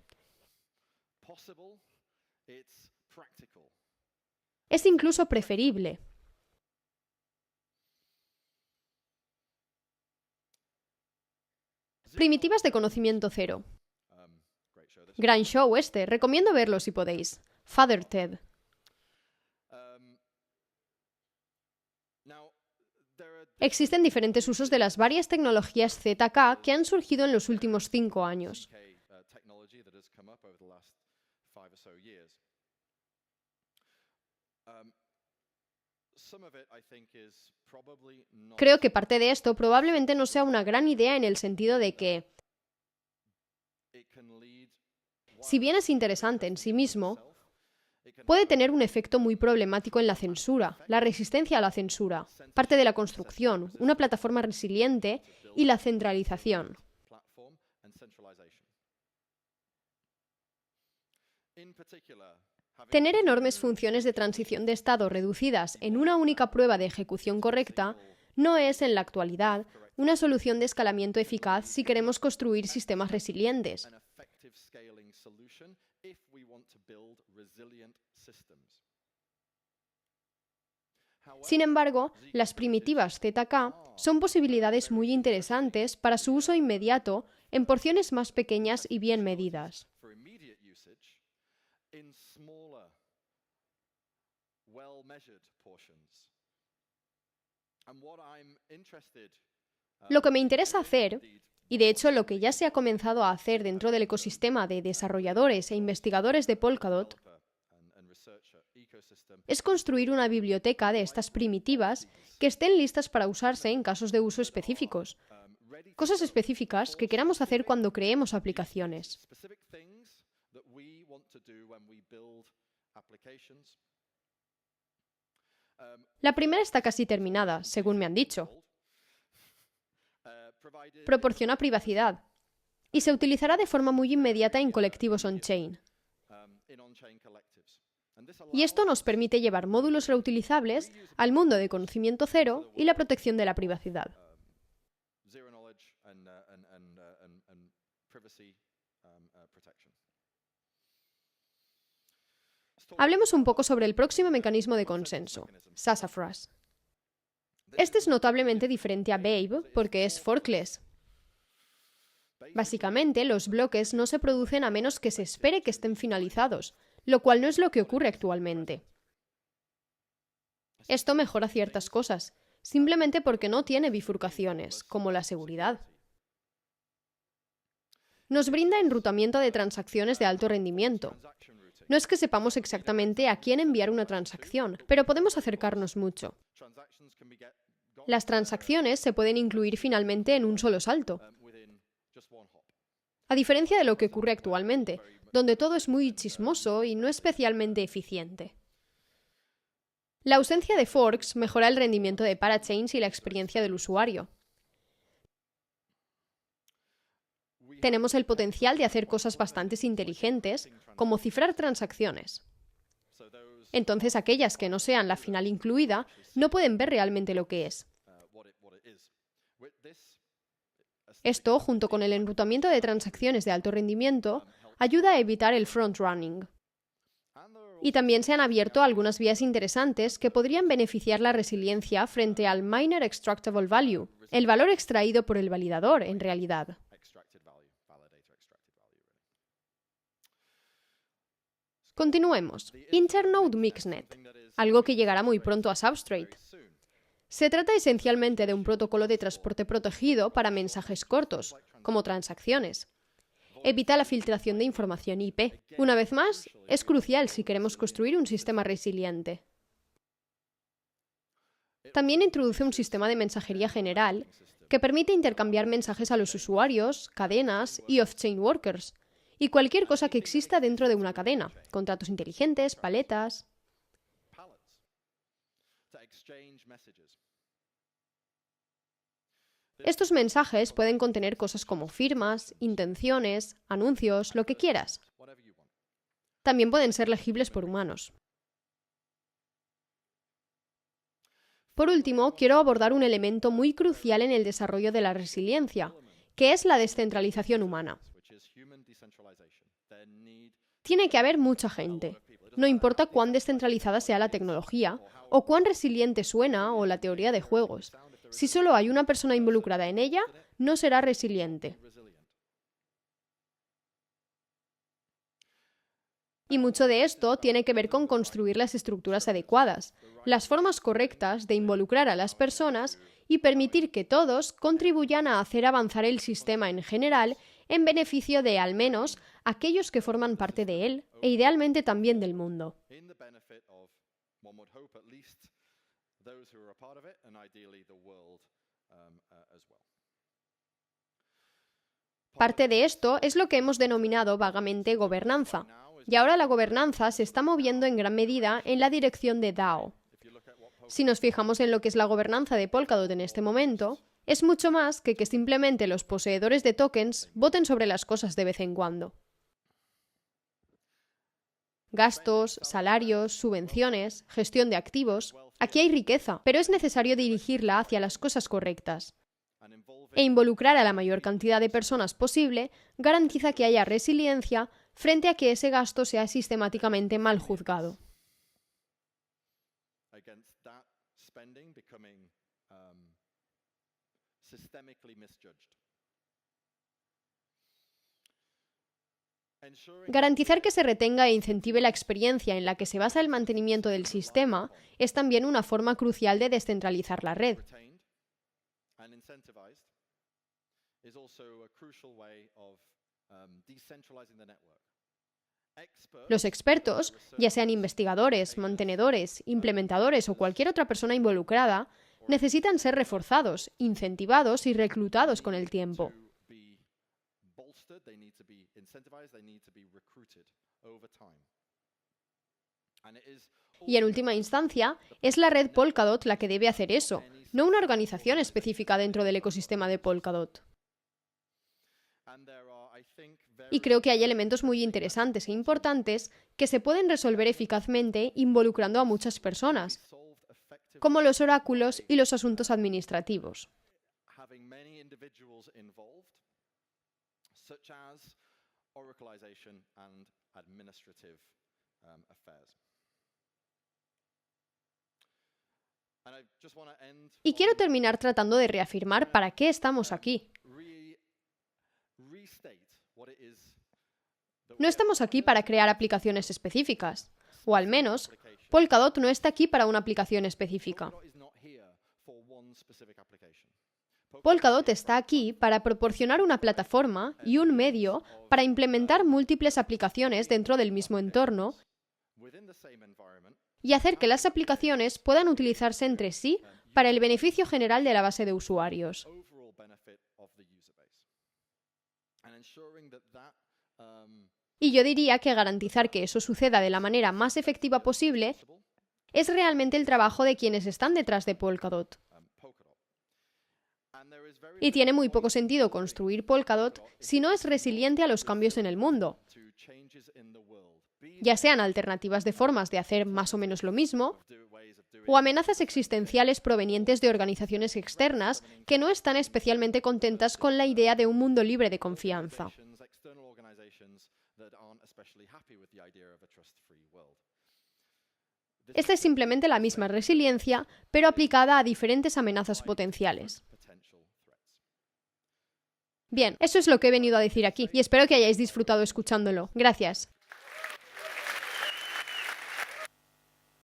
Es incluso preferible. Primitivas de conocimiento cero. Gran show este, recomiendo verlo si podéis. FatherTed. Existen diferentes usos de las varias tecnologías ZK que han surgido en los últimos 5 años. Creo que parte de esto probablemente no sea una gran idea en el sentido de que, si bien es interesante en sí mismo, puede tener un efecto muy problemático en la censura, la resistencia a la censura, parte de la construcción, una plataforma resiliente y la centralización. Tener enormes funciones de transición de estado reducidas en una única prueba de ejecución correcta no es, en la actualidad, una solución de escalamiento eficaz si queremos construir sistemas resilientes. Sin embargo, las primitivas ZK son posibilidades muy interesantes para su uso inmediato en porciones más pequeñas y bien medidas. Lo que me interesa hacer, y de hecho lo que ya se ha comenzado a hacer dentro del ecosistema de desarrolladores e investigadores de Polkadot, es construir una biblioteca de estas primitivas que estén listas para usarse en casos de uso específicos. Cosas específicas que queramos hacer cuando creemos aplicaciones. La primera está casi terminada, según me han dicho. Proporciona privacidad y se utilizará de forma muy inmediata en colectivos on-chain. Y esto nos permite llevar módulos reutilizables al mundo de conocimiento cero y la protección de la privacidad. Hablemos un poco sobre el próximo mecanismo de consenso, Sassafras. Este es notablemente diferente a Babe porque es forkless. Básicamente, los bloques no se producen a menos que se espere que estén finalizados, lo cual no es lo que ocurre actualmente. Esto mejora ciertas cosas, simplemente porque no tiene bifurcaciones, como la seguridad. Nos brinda enrutamiento de transacciones de alto rendimiento. No es que sepamos exactamente a quién enviar una transacción, pero podemos acercarnos mucho. Las transacciones se pueden incluir finalmente en un solo salto. A diferencia de lo que ocurre actualmente, donde todo es muy chismoso y no especialmente eficiente. La ausencia de forks mejora el rendimiento de parachains y la experiencia del usuario. Tenemos el potencial de hacer cosas bastante inteligentes, como cifrar transacciones. Entonces, aquellas que no sean la final incluida no pueden ver realmente lo que es. Esto, junto con el enrutamiento de transacciones de alto rendimiento, ayuda a evitar el front-running. Y también se han abierto algunas vías interesantes que podrían beneficiar la resiliencia frente al Miner Extractable Value, el valor extraído por el validador, en realidad. Continuemos. Internode Mixnet, algo que llegará muy pronto a Substrate. Se trata esencialmente de un protocolo de transporte protegido para mensajes cortos, como transacciones. Evita la filtración de información IP. Una vez más, es crucial si queremos construir un sistema resiliente. También introduce un sistema de mensajería general que permite intercambiar mensajes a los usuarios, cadenas y off-chain workers, y cualquier cosa que exista dentro de una cadena, contratos inteligentes, paletas. Estos mensajes pueden contener cosas como firmas, intenciones, anuncios, lo que quieras. También pueden ser legibles por humanos. Por último, quiero abordar un elemento muy crucial en el desarrollo de la resiliencia, que es la descentralización humana. Tiene que haber mucha gente. No importa cuán descentralizada sea la tecnología, o cuán resiliente suena o la teoría de juegos. Si solo hay una persona involucrada en ella, no será resiliente. Y mucho de esto tiene que ver con construir las estructuras adecuadas, las formas correctas de involucrar a las personas y permitir que todos contribuyan a hacer avanzar el sistema en general en beneficio de, al menos, aquellos que forman parte de él e idealmente también del mundo. Parte de esto es lo que hemos denominado vagamente gobernanza, y ahora la gobernanza se está moviendo en gran medida en la dirección de DAO. Si nos fijamos en lo que es la gobernanza de Polkadot en este momento, es mucho más que simplemente los poseedores de tokens voten sobre las cosas de vez en cuando. Gastos, salarios, subvenciones, gestión de activos. Aquí hay riqueza, pero es necesario dirigirla hacia las cosas correctas. E involucrar a la mayor cantidad de personas posible garantiza que haya resiliencia frente a que ese gasto sea sistemáticamente mal juzgado. Garantizar que se retenga e incentive la experiencia en la que se basa el mantenimiento del sistema es también una forma crucial de descentralizar la red. Los expertos, ya sean investigadores, mantenedores, implementadores o cualquier otra persona involucrada, necesitan ser reforzados, incentivados y reclutados con el tiempo. Y en última instancia, es la red Polkadot la que debe hacer eso, no una organización específica dentro del ecosistema de Polkadot. Y creo que hay elementos muy interesantes e importantes que se pueden resolver eficazmente involucrando a muchas personas, como los oráculos y los asuntos administrativos. Y quiero terminar tratando de reafirmar para qué estamos aquí. No estamos aquí para crear aplicaciones específicas, o al menos, Polkadot no está aquí para una aplicación específica. Polkadot está aquí para proporcionar una plataforma y un medio para implementar múltiples aplicaciones dentro del mismo entorno y hacer que las aplicaciones puedan utilizarse entre sí para el beneficio general de la base de usuarios. Y yo diría que garantizar que eso suceda de la manera más efectiva posible es realmente el trabajo de quienes están detrás de Polkadot. Y tiene muy poco sentido construir Polkadot si no es resiliente a los cambios en el mundo, ya sean alternativas de formas de hacer más o menos lo mismo, o amenazas existenciales provenientes de organizaciones externas que no están especialmente contentas con la idea de un mundo libre de confianza. Esta es simplemente la misma resiliencia, pero aplicada a diferentes amenazas potenciales. Bien, eso es lo que he venido a decir aquí, y espero que hayáis disfrutado escuchándolo. Gracias.